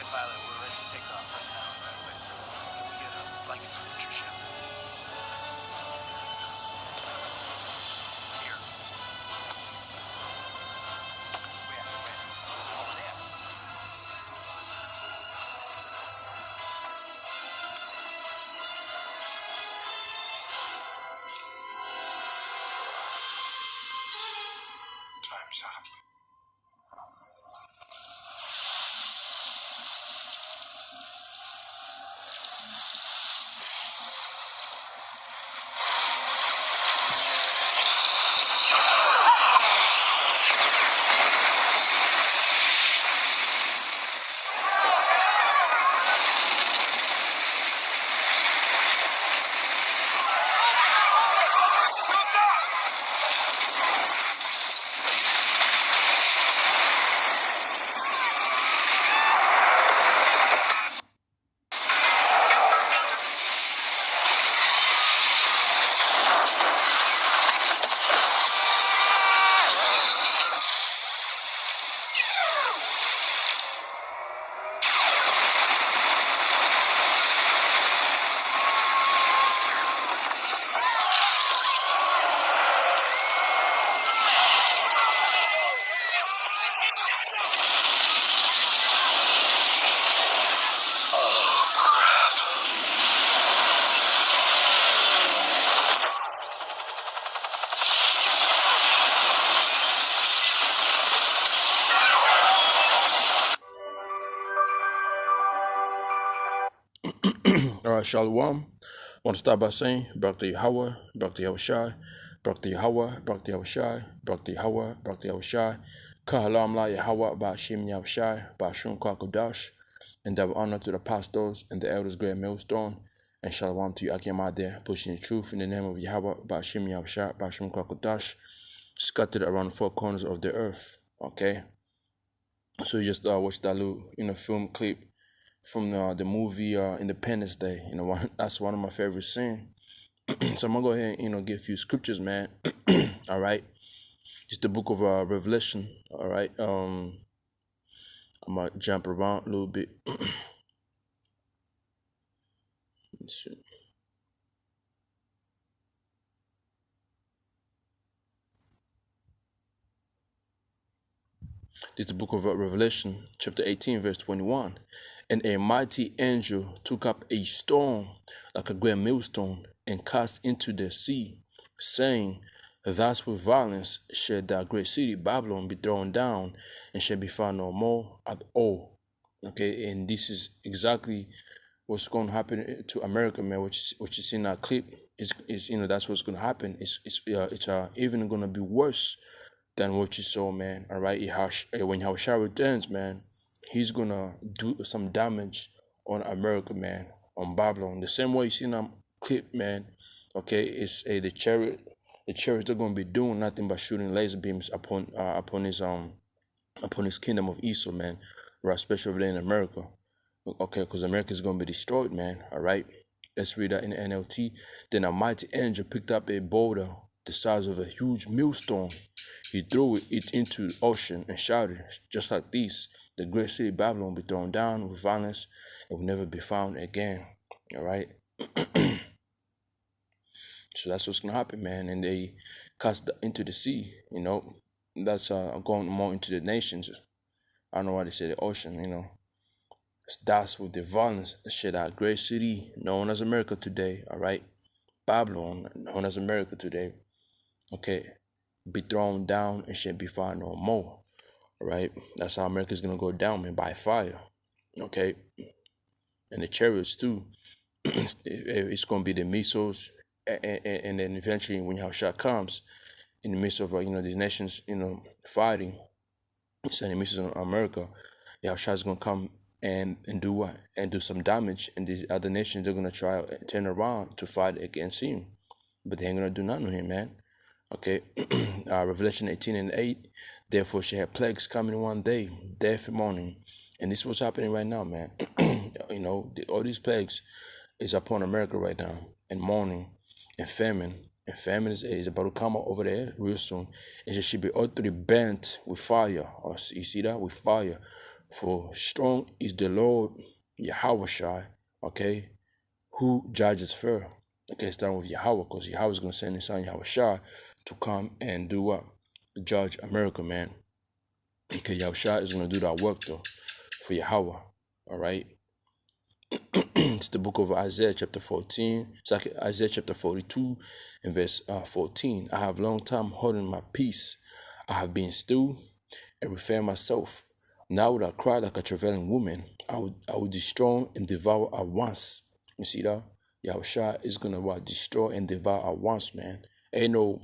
Pilot, we're ready to take off right now, right away, sir. Can we get a blanket from Patricia? Here. Where? Over there. Time's up. All right, Shalom. Want to start by saying, Barak to Yahweh, Barak to Yahushai, Barak to Yahweh, Barak to Yahushai, Barak to Yahweh, Barak to Yahushai, Kahalam La Yahweh, Ba'ashim Yahushai, Ba'ashum Kwakudash, and double honor to the pastors and the elders, great millstone, and Shalom to you, Akim there, pushing the truth in the name of Yahweh, Ba'ashim Yahushai, Ba'ashum Kwakudash, scattered around the four corners of the earth. Okay, so you just watched that little, film clip from the movie Independence Day. That's one of my favorite scenes. So I'm gonna go ahead and give a few scriptures, man. All right, it's the book of Revelation. All right, I'm gonna jump around a little bit. Let's see. It's the book of Revelation, chapter 18, verse 21. And a mighty angel took up a stone like a great millstone and cast into the sea, saying, Thus with violence shall that great city Babylon be thrown down, and shall be found no more at all. Okay, and this is exactly what's going to happen to America, man. Which you see in that clip is that's what's going to happen. It's even going to be worse than what you saw, man. All right, when Yahushua returns, man, he's gonna do some damage on America, man, on Babylon. The same way you see in that clip, man. Okay, it's the chariots are gonna be doing nothing but shooting laser beams upon his kingdom of Esau, man. Right, especially over there in America. Okay, because America is gonna be destroyed, man. All right, let's read that in the NLT. Then a mighty angel picked up a boulder the size of a huge millstone. He threw it into the ocean and shouted, just like this, the great city Babylon will be thrown down with violence and will never be found again. All right. So that's what's going to happen, man. And they cast into the sea, That's going more into the nations. I don't know why they say the ocean, That's with the violence. Shit, that great city known as America today, all right? Babylon, known as America today, okay, be thrown down and shall be found no more. Right? That's how America's gonna go down, man, by fire. Okay? And the chariots too. It's gonna be the missiles, and then eventually when Yahushua comes, in the midst of these nations, fighting, sending missiles on America, Yahushua is gonna come and do what? And do some damage. And these other nations, they're gonna try turn around to fight against him, but they ain't gonna do nothing to him, man. Okay, Revelation 18:8. Therefore, she had plagues coming one day, death and mourning, and this is what's happening right now, man. All these plagues is upon America right now, and mourning, and famine. And famine is about to come over there real soon. And she should be utterly burnt with fire. Or you see that? With fire. For strong is the Lord Yahweh, okay, who judges fair. Okay, starting with Yahweh, because Yahweh is going to send his son Yahweh to come and do what? Judge America, man. Okay, Yahweh is going to do that work, though, for Yahweh, all right? It's the book of Isaiah chapter 14. It's like Isaiah chapter 42 and verse 14. I have long time holding my peace. I have been still and refer myself. Now would I cry like a travailing woman. I would destroy and devour at once. You see that? Yahushua is gonna what? Destroy and devour at once, man. Ain't no,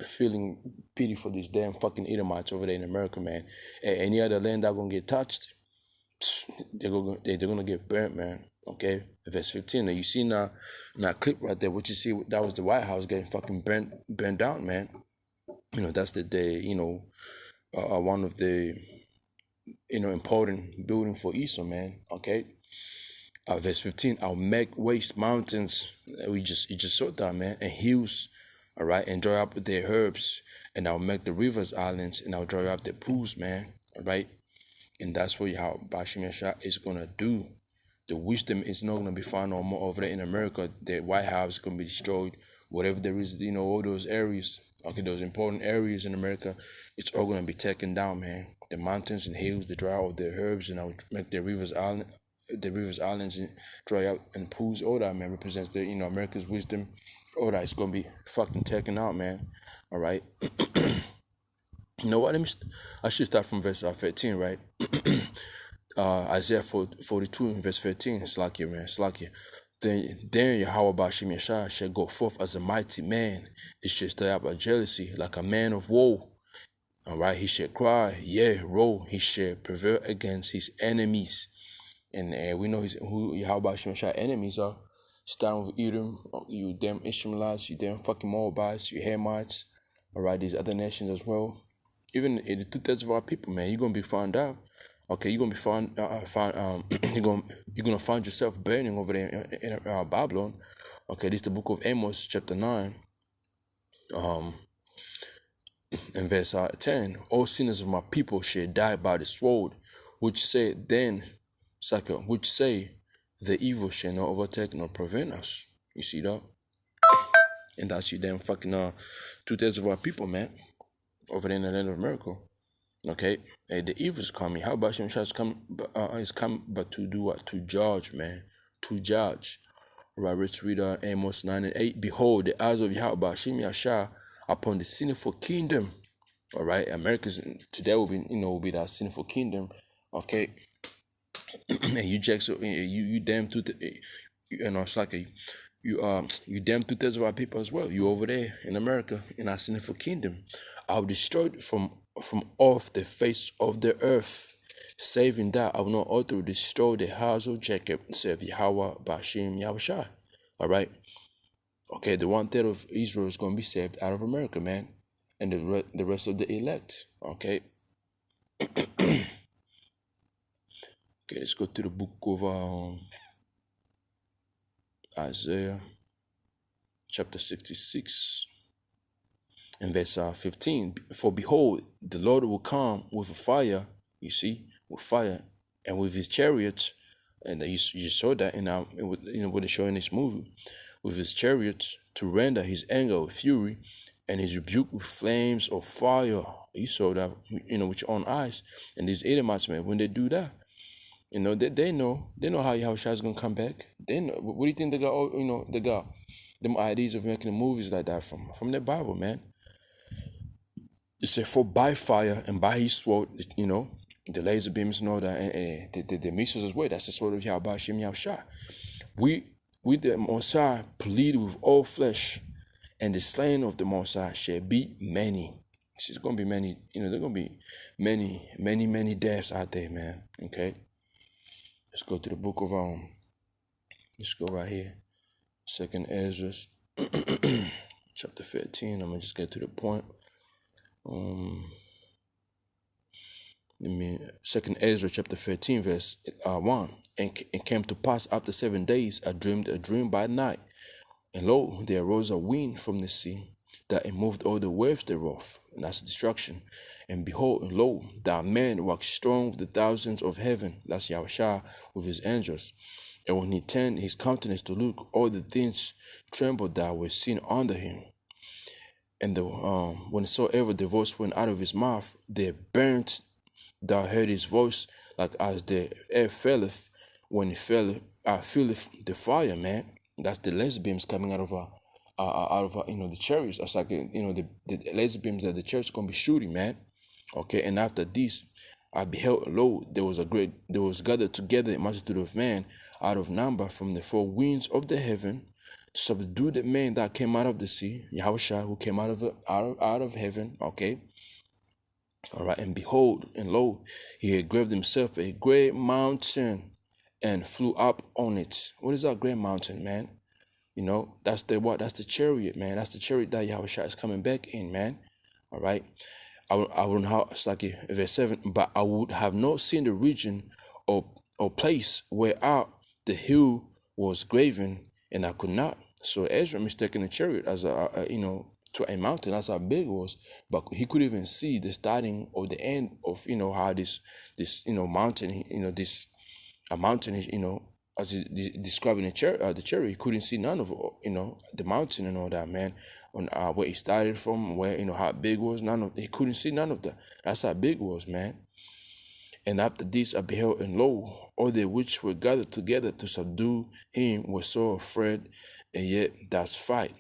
feeling pity for these damn fucking Edomites over there in America, man. Any other land that gonna get touched, they're gonna get burnt, man. Okay, verse 15. Now you see now clip right there. What you see, that was the White House getting fucking burnt down, man. That's the day. One of the important building for Esau, man. Okay. Verse 15. I'll make waste mountains. You just saw that, man, and hills. All right, and dry up their herbs, and I'll make the rivers islands, and I'll dry up the pools, man. All right. And that's what how Bashim Yasha is gonna do. The wisdom is not gonna be found no more over there in America. The White House is gonna be destroyed. Whatever there is, all those areas, okay, those important areas in America, it's all gonna be taken down, man. The mountains and hills, they dry out their herbs, and I'll make the rivers islands, and dry out and pools. All that, man, represents the America's wisdom. All that is gonna be fucking taken out, man. All right. You know what? I should start from verse 13, right? Isaiah 42 and verse 13. It's like man. It's like Then Yahweh Bashim Yashah shall go forth as a mighty man. He shall stir up a jealousy like a man of woe. All right. He shall cry, yeah, roll. He shall prevail against his enemies. And we know who Yahweh Bashim Yashah enemies are. Starting with Edom, you damn Ishmaelites, you damn fucking Moabites, you Hamites. All right. These other nations as well. Even in the 2/3 of our people, man, you're gonna be found out. Okay, you're gonna be found. You're gonna find yourself burning over there in Babylon. Okay, this is the book of Amos, chapter 9, and verse 10. All sinners of my people shall die by the sword, which say the evil shall not overtake nor prevent us. You see that? And that's you damn fucking 2/3 of our people, man, over there in the land of America. Okay, the evil is coming. How about Shem is come, but to do what? To judge, man. To judge. Right, let's read Amos 9 and 8. Behold, the eyes of Yahweh Shem Yashah upon the sinful kingdom. All right, America's today will be that sinful kingdom. Okay, and you damn it's like you damn 2/3 of our people as well. You over there in America in our sinful kingdom. I'll destroy it from off the face of the earth, saving that I will not also destroy the house of Jacob, saith Yahweh Bashim Yahushua. All right. Okay, the 1/3 of Israel is going to be saved out of America, man, and the rest of the elect. Okay. Okay, let's go to the book of Isaiah, chapter 66. In verse 15, for behold, the Lord will come with a fire, you see, with fire, and with his chariots, and you saw that in what they show in this movie, with his chariots to render his anger with fury, and his rebuke with flames of fire. You saw that, with your own eyes. And these Edomites, man, when they do that, they know how Yahushua is gonna come back. They know. What do you think they got? They got them ideas of making movies like that from the Bible, man. It said, for by fire and by his sword, the laser beams and all that, and the missiles as well. That's the sword of Yahweh Shem Yahushua. We the Mosai plead with all flesh, and the slain of the Mosai shall be many. It's gonna be many. There are gonna be many deaths out there, man. Okay. Let's go to the book of let's go right here. Second Ezra chapter 15. I'm gonna just get to the point. Second Ezra chapter 13 verse 1. And it came to pass after 7 days, I dreamed a dream by night, and lo, there arose a wind from the sea, that it moved all the waves thereof, and that's destruction. And behold, and lo, that man waxed strong with the thousands of heaven, that's Yahushua, with his angels. And when he turned his countenance to look, all the things trembled that were seen under him. And whensoever the voice went out of his mouth, they burnt. Thou heard his voice like as the air felleth when it filleth the fire, man. That's the laser beams coming out of the chariots. That's like the laser beams that the church gonna be shooting, man. Okay, and after this, I beheld, lo, there was gathered together a multitude of men out of number from the four winds of the heaven, to subdue the man that came out of the sea, Yahushua, who came out of heaven. Okay. All right, and behold, and lo, he had graved himself a great mountain and flew up on it. What is that great mountain, man? That's the chariot, man. That's the chariot that Yahushua is coming back in, man. All right. I wouldn't have, it's like verse 7, but I would have not seen the region or place where the hill was graven, and I could not. So Ezra mistaken the chariot as to a mountain. That's how big it was, but he could even see the starting or the end of how this mountain, this a mountain is, as describing the chariot. He couldn't see none of the mountain and all that, man. On where it started from, where how big it was. He couldn't see none of that. That's how big it was, man. And after this I beheld, and lo, all they which were gathered together to subdue him were so afraid, and yet that's fight.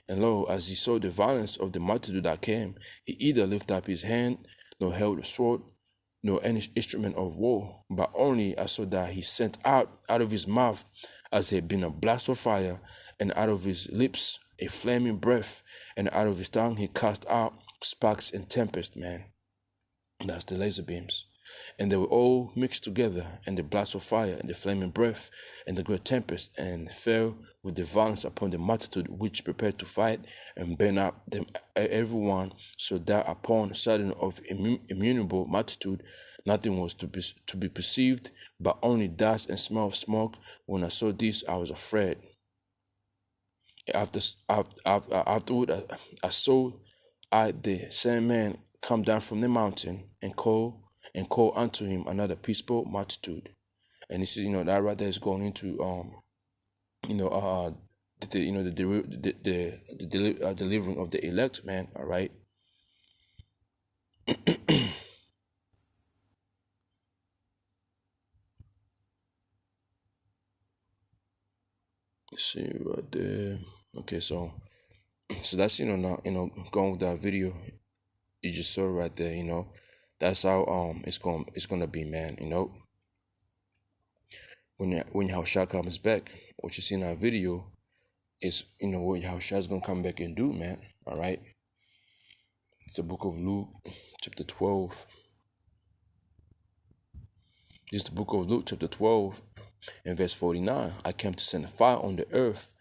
And lo, as he saw the violence of the multitude that came, he either lifted up his hand, nor held a sword, nor any instrument of war, but only I saw that he sent out of his mouth as had been a blast of fire, and out of his lips a flaming breath, and out of his tongue he cast out sparks and tempest, man. That's the laser beams. And they were all mixed together, and the blast of fire, and the flaming breath, and the great tempest, and fell with the violence upon the multitude which prepared to fight, and burn up them everyone, so that upon sudden of immunable multitude nothing was to be perceived, but only dust and smell of smoke. When I saw this, I was afraid. Afterward, I saw the same man come down from the mountain and call unto him another peaceful multitude. And this is that right there is going into the delivering of the elect, man. All right. Let's see right there. Okay, so that's now going with that video you just saw right there. That's how it's gonna be, man. When Yahushua comes back, what you see in our video is what Yahushua is gonna come back and do, man. All right. It's the book of Luke, chapter 12. This is the book of Luke, chapter 12, and verse 49. I came to send a fire on the earth,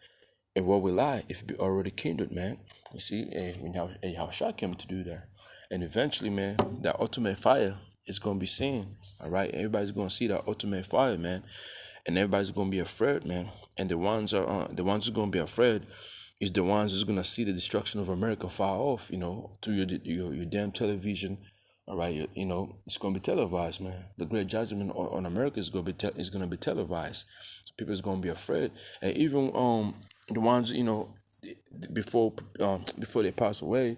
and what will I if it be already kindled, man? You see, when Yahushua came to do that. And eventually, man, that ultimate fire is going to be seen, all right? Everybody's going to see that ultimate fire, man. And everybody's going to be afraid, man. And the ones who's going to be afraid is the ones who's going to see the destruction of America far off, through your damn television, all right? It's going to be televised, man. The great judgment on America is going to be televised. So people is going to be afraid. And even the ones, before they pass away,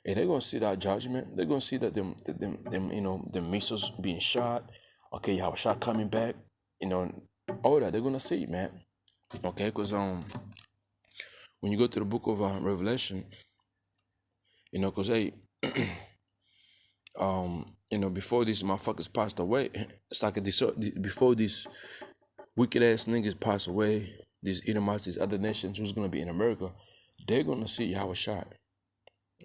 and they're gonna see that judgment. They're gonna see that them missiles being shot. Okay, Yahushua coming back. All that they're gonna see, man. Okay, because when you go to the book of Revelation, because before these motherfuckers passed away, it's like before these wicked ass niggas pass away, these Edomites, these other nations who's gonna be in America, they're gonna see Yahushua.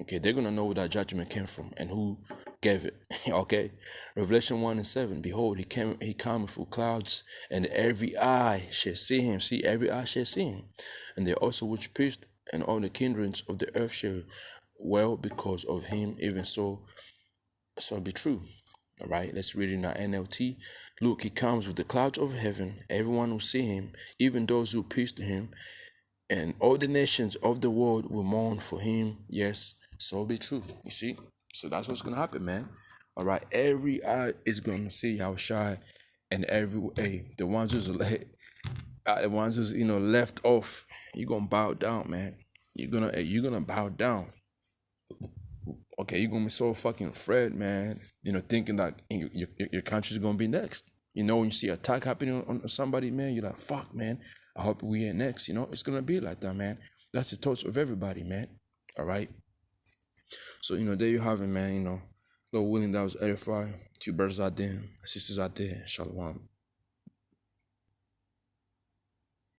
Okay, they're gonna know where that judgment came from and who gave it. Okay. Revelation 1 and 7. Behold, he cometh with clouds, and every eye shall see him. See, every eye shall see him. And they also which pierced, and all the kindreds of the earth shall well because of him, even so be true. All right, let's read it in our NLT. Look, he comes with the clouds of heaven. Everyone will see him, even those who pierced him, and all the nations of the world will mourn for him. Yes, so be true. You see? So that's what's gonna happen, man. All right, every eye is gonna see how shy, and the ones who's the ones who's left off, you're gonna bow down, man. You're gonna bow down. Okay, you're gonna be so fucking afraid, man. Thinking that your country's gonna be next. When you see attack happening on somebody, man, you're like, fuck, man. I hope we ain't next. It's gonna be like that, man. That's the thoughts of everybody, man. All right. So there you have it, man. Lord willing, that was edifying. To you brothers out there, sisters out there, shalom.